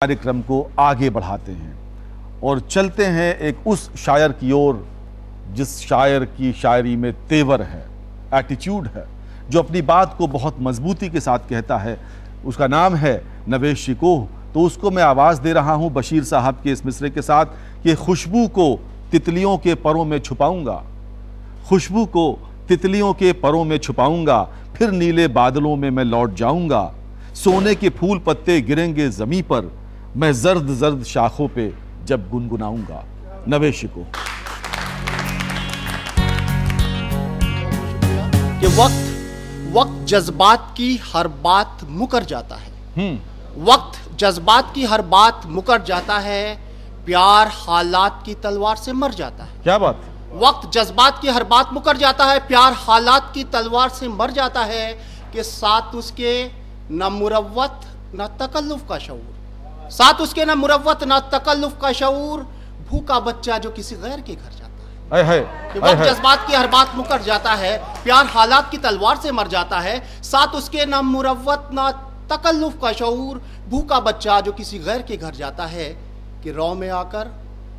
कार्यक्रम को आगे बढ़ाते हैं और चलते हैं एक उस शायर की ओर जिस शायर की शायरी में तेवर है, एटीट्यूड है, जो अपनी बात को बहुत मजबूती के साथ कहता है। उसका नाम है नवेश शिकोह। तो उसको मैं आवाज़ दे रहा हूं बशीर साहब के इस मिसरे के साथ कि खुशबू को तितलियों के परों में छुपाऊंगा, खुशबू को तितलियों के परों में छुपाऊंगा, फिर नीले बादलों में मैं लौट जाऊंगा। सोने के फूल पत्ते गिरेंगे जमी पर, मैं जर्द जर्द शाखों पे जब गुनगुनाऊंगा। नवेश शिकोह। कि वक्त जज्बात की हर बात मुकर जाता है। वक्त जज्बात की हर बात मुकर जाता है, प्यार हालात की तलवार से मर जाता है। क्या बात। वक्त जज्बात की हर बात मुकर जाता है, प्यार हालात की तलवार से मर जाता है कि साथ उसके न मुरव्वत न तकल्लुफ का शऊर, साथ उसके न मुरव्वत न तकल्लुफ का शऊर, भूखा बच्चा जो किसी गैर के घर जाता है। कि वक्त जज्बात की हर बात मुकर जाता है, प्यार हालात की तलवार से मर जाता है, साथ उसके न मुरव्वत न तकल्लुफ का शऊर, भूखा बच्चा जो किसी गैर के घर जाता है। कि रौ में आकर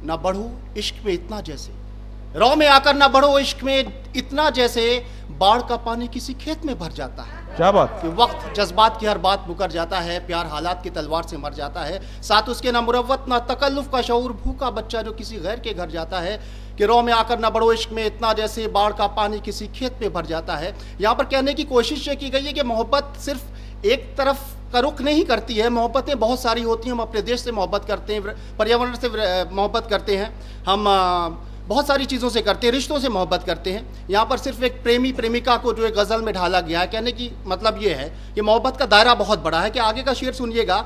न बढ़ो इश्क में इतना जैसे, रौ में आकर न बढ़ो इश्क में इतना जैसे, बाढ़ का पानी किसी खेत में भर जाता है। क्या बात। कि वक्त जज्बात की हर बात मुकर जाता है, प्यार हालात की तलवार से मर जाता है, साथ उसके ना मुरव्वत ना तकल्लुफ का शऊर, भूखा बच्चा जो किसी गैर के घर जाता है। कि रौ में आकर न बढ़ो इश्क में इतना जैसे, बाढ़ का पानी किसी खेत में भर जाता है। यहाँ पर कहने की कोशिश ये की गई है कि मोहब्बत सिर्फ एक तरफ का रुख नहीं करती है, मोहब्बतें बहुत सारी होती हैं। हम अपने देश से मोहब्बत करते हैं, पर्यावरण से मोहब्बत करते हैं, हम बहुत सारी चीज़ों से करते हैं, रिश्तों से मोहब्बत करते हैं। यहाँ पर सिर्फ एक प्रेमी प्रेमिका को जो एक गज़ल में ढाला गया है। कहने की मतलब ये है कि मोहब्बत का दायरा बहुत बड़ा है। कि आगे का शेर सुनिएगा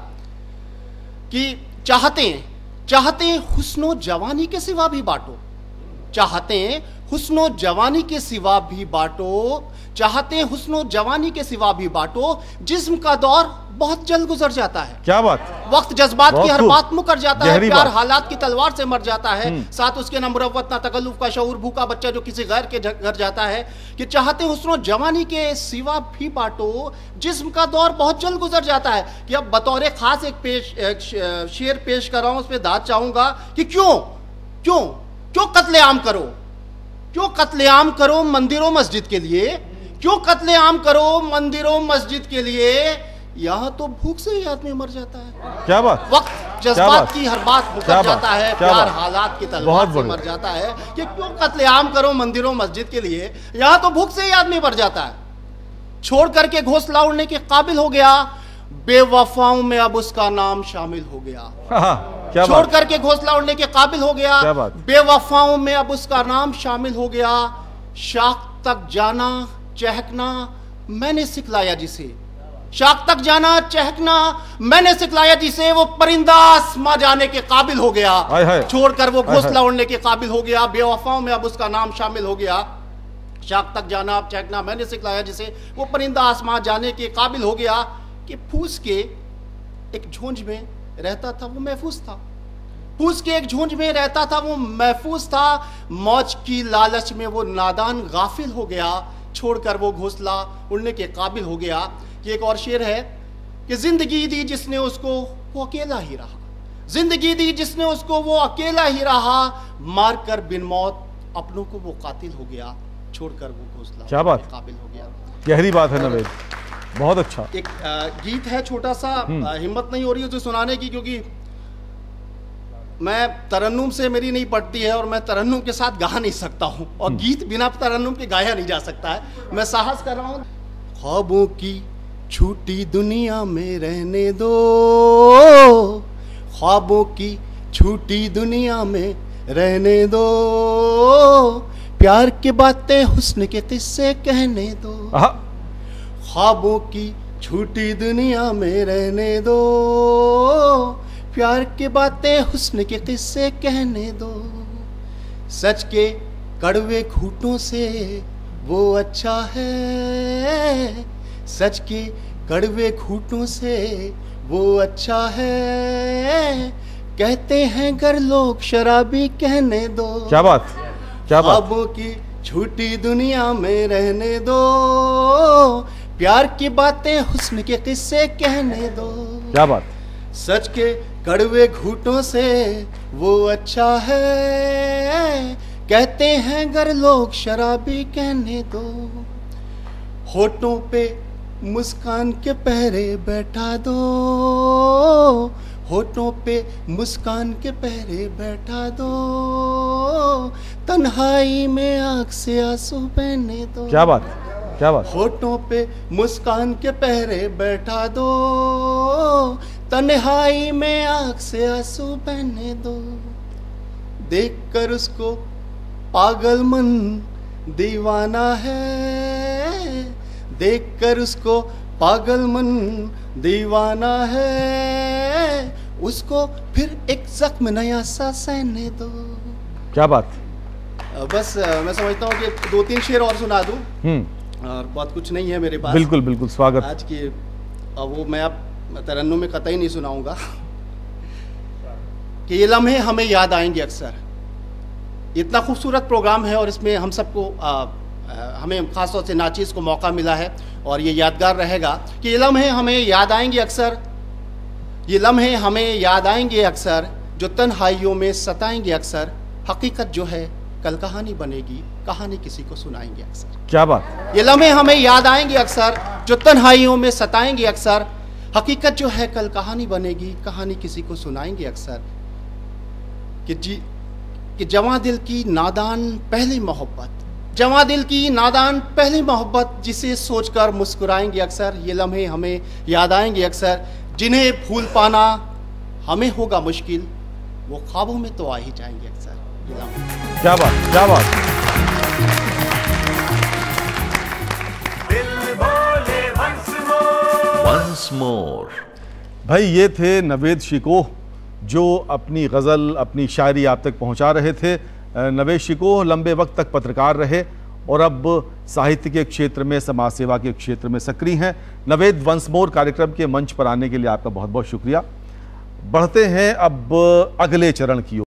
कि चाहते हुस्नो जवानी के सिवा भी बांटो, चाहते हुस्नो जवानी के सिवा भी बांटो, चाहते हुस्नो जवानी के सिवा भी बांटो, जिस्म का दौर बहुत जल्द गुजर जाता है। क्या बात। वक्त जज्बात की हर बात मुकर जाता है, प्यार हालात की तलवार से मर जाता है, साथ उसके ना मुरव्वत ना तकल्लुफ का शऊर, भूखा बच्चा जो किसी गैर के घर जाता है। कि चाहते हुस्नो जवानी के सिवा भी बांटो, जिस्म का दौर बहुत जल्द गुजर जाता है। कि अब बतौर खास एक शेर पेश कर रहा हूं, उस पर दाद चाहूंगा कि क्यों कत्लेआम करो, क्यों कत्लेआम करो मंदिरों मस्जिद के लिए, क्यों कत्लेआम करो मंदिरों मस्जिद के लिए, यहाँ तो भूख से ही आदमी मर जाता है। क्या बात। वक्त जज्बात की हर बात मुकर जाता है, प्यार हालात की तलवार से मर जाता है। कि क्यों कत्लेआम करो मंदिरों मस्जिद के लिए, यहाँ तो भूख से ही आदमी मर जाता है। छोड़ करके घोंसला उड़ने के काबिल हो गया, बेवफाओं में अब उसका नाम शामिल हो गया। छोड़ करके घोंसला उड़ने के काबिल हो गया, बेवफाओं में अब उसका नाम शामिल हो गया। शाख तक जाना चहकना मैंने सिखलाया जिसे, शाख तक जाना चहकना मैंने सिखलाया जिसे, वो परिंदा आसमां जाने के काबिल हो गया। छोड़कर वो घोंसला उड़ने के काबिल हो गया, बेवफाओं में अब उसका नाम शामिल हो गया। शाख तक जाना चहकना मैंने सिखलाया जिसे, वो परिंदा आसमां जाने के काबिल हो गया। कि फूस के एक झुंझ में रहता था वो महफूज था, फूस के एक झुंझ में रहता था वो महफूज था, मौज की लालच में वो नादान गाफिल हो गया। छोड़कर वो घोंसला उड़ने के काबिल हो गया। कि एक और शेर है कि जिंदगी दी जिसने उसको वो अकेला ही रहा, जिंदगी दी जिसने उसको वो अकेला ही रहा, मार कर बिन मौत अपनों को वो कातिल हो गया। छोड़कर वो घोंसला क्या बात काबिल हो गया। गहरी बात है नवेश, बहुत अच्छा। एक गीत है छोटा सा, हिम्मत नहीं हो रही है उसे सुनाने की, क्योंकि मैं तरन्नुम से मेरी नहीं पड़ती है और मैं तरन्नुम के साथ गा नहीं सकता हूं, और गीत बिना तरन्नुम के गाया नहीं जा सकता है। मैं साहस कर रहा हूं। ख्वाबों की छूटी दुनिया में रहने दो, ख्वाबों की छूटी दुनिया में रहने दो, प्यार की बातें हुस्न के किस्से कहने दो, ख्वाबों की छूटी दुनिया में रहने दो, प्यार की बातें हुस्न के किस्से कहने दो, सच के कड़वे घूंटों से वो अच्छा है, सच के कड़वे घूंटों से वो अच्छा है, कहते हैं घर लोग शराबी कहने दो। क्या बात, क्या बात। ख्वाबों की छूटी दुनिया में रहने दो, प्यार की बातें हुस्न के किस्से कहने दो। क्या बात। सच के कड़वे घूंटों से वो अच्छा है, कहते हैं गर लोग शराबी कहने दो। होठों पे मुस्कान के पहरे बैठा दो, होठों पे मुस्कान के पहरे बैठा दो, तन्हाई में आँख से आंसू बहने दो। क्या बात, क्या बात। होठों पे मुस्कान के पहरे बैठा दो, तन्हाई में आँख से आंसू बहने दो। देखकर उसको पागल मन दीवाना है, देखकर उसको पागल मन दीवाना है, उसको फिर एक जख्म नया सा सहने दो। क्या बात। बस मैं समझता हूँ कि 2-3 शेर और सुना दूँ, और बहुत कुछ नहीं है मेरे पास। बिल्कुल बिल्कुल, स्वागत आज की। वो मैं अब तरन्नुम में कतई नहीं सुनाऊंगा कि ये लम्हे हमें याद आएंगे अक्सर। इतना खूबसूरत प्रोग्राम है और इसमें हम सबको हमें ख़ासतौर से नाचीज़ को मौका मिला है और ये यादगार रहेगा कि ये लम्हे हमें याद आएंगे अक्सर, ये लम्हे हमें याद आएंगे अक्सर, जो तन्हाइयों में सताएंगे अक्सर। हकीकत जो है कल कहानी बनेगी, कहानी किसी को सुनाएंगे अक्सर। क्या बात। ये लम्हे हमें याद आएंगे अक्सर, जो तन्हाइयों में सताएंगे अक्सर। हकीकत जो है कल कहानी बनेगी, कहानी किसी को सुनाएंगे अक्सर। कि जवां दिल की नादान पहली मोहब्बत, जवां दिल की नादान पहली मोहब्बत, जिसे सोचकर मुस्कुराएंगे अक्सर। ये लम्हे हमें याद आएंगे अक्सर, जिन्हें भूल पाना हमें होगा मुश्किल, वो ख्वाबों में तो आ ही जाएंगे अक्सर। ये लम्हे। क्या बात, क्या बात। Once more. भाई ये थे नवेद शिकोह, जो अपनी गज़ल, अपनी शायरी आप तक पहुंचा रहे थे। नवेद शिकोह लंबे वक्त तक पत्रकार रहे और अब साहित्य के क्षेत्र में, समाज सेवा के क्षेत्र में सक्रिय हैं। नवेद, वंस मोर कार्यक्रम के मंच पर आने के लिए आपका बहुत बहुत शुक्रिया। बढ़ते हैं अब अगले चरण की ओर।